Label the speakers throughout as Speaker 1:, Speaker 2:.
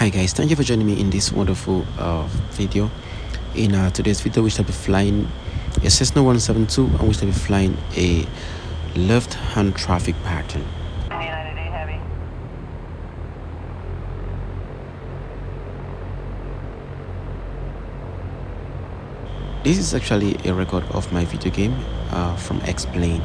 Speaker 1: Hi guys, thank you for joining me in this wonderful video. In today's video, we shall be flying a Cessna 172 and we shall be flying a left-hand traffic pattern. This is actually a record of my video game from Explain.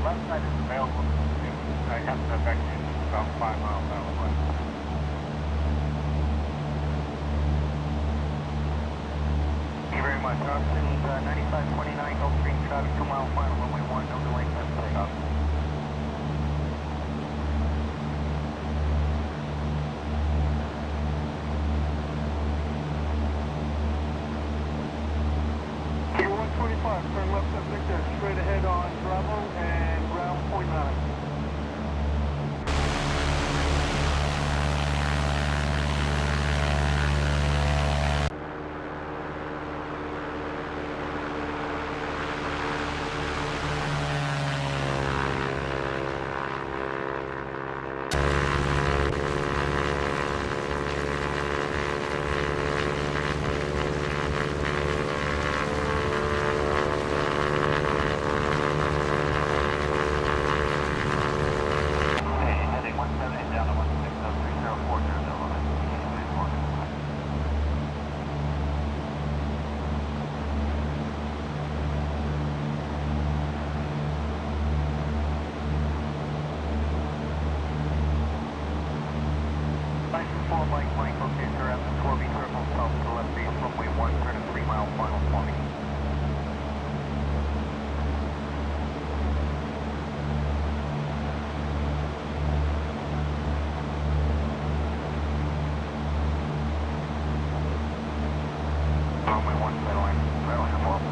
Speaker 2: Left side is available. I have to back in about 5 miles out of the way. Thank you very much. Austin's 9529, Gulf Stream traffic, 2 mile final, runway 1, no delay, time to take off. Pier 125, turn left up Victor, straight ahead on Bravo and ground point 9. Mike, okay, sir, after 12 triple south to left base, runway 1, turn a 3 mile final for me. Runway 1, settling above.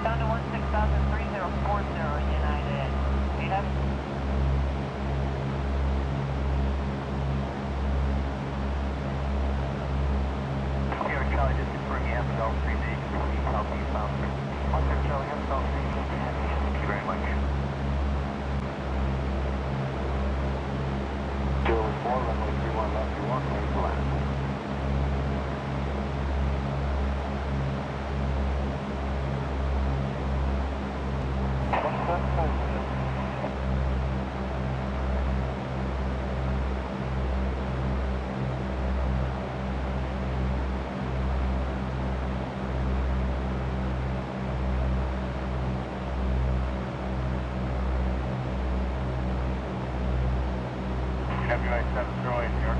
Speaker 2: Down to 16,3040 United. Here, Charlie, just confirm you have the Gulf Stream that you can proceed southeast bound. Okay, Charlie, have the Gulf Stream. Thank you very much. 04, runway 31 left, you want, clear to land. WI 708, New York.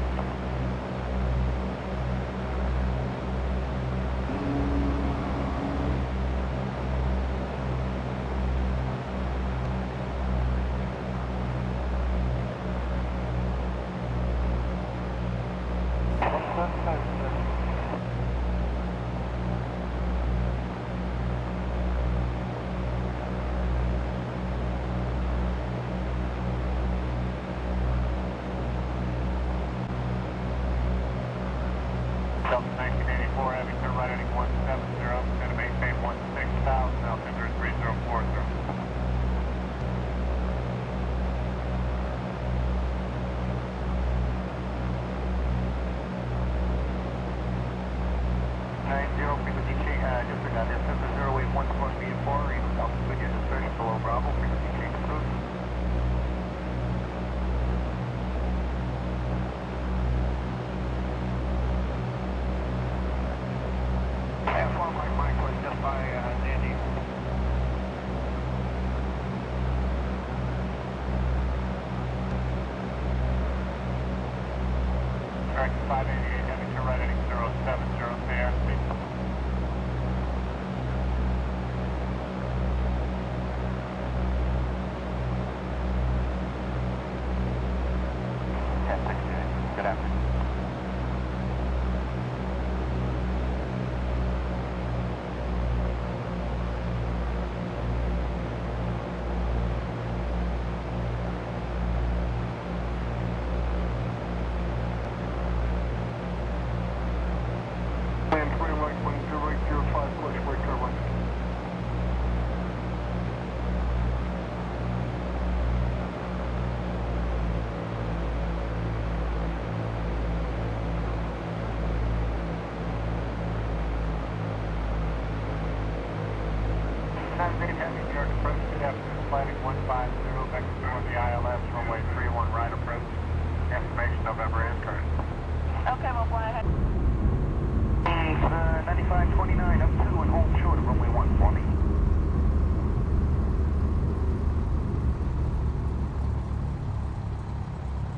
Speaker 2: 588 Heavy to right heading 070, stay airspeed. Good afternoon. Land 20 right, 1005, push right turbine. Heavy, New York approach, good afternoon, flight 150, back toward the ILS, runway 31 right approach. Information November is current.
Speaker 3: Okay, we'll fly ahead.
Speaker 2: 9529 up 2 and hold short of runway 140.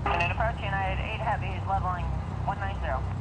Speaker 3: And then approach United 8 Heavy is leveling 190.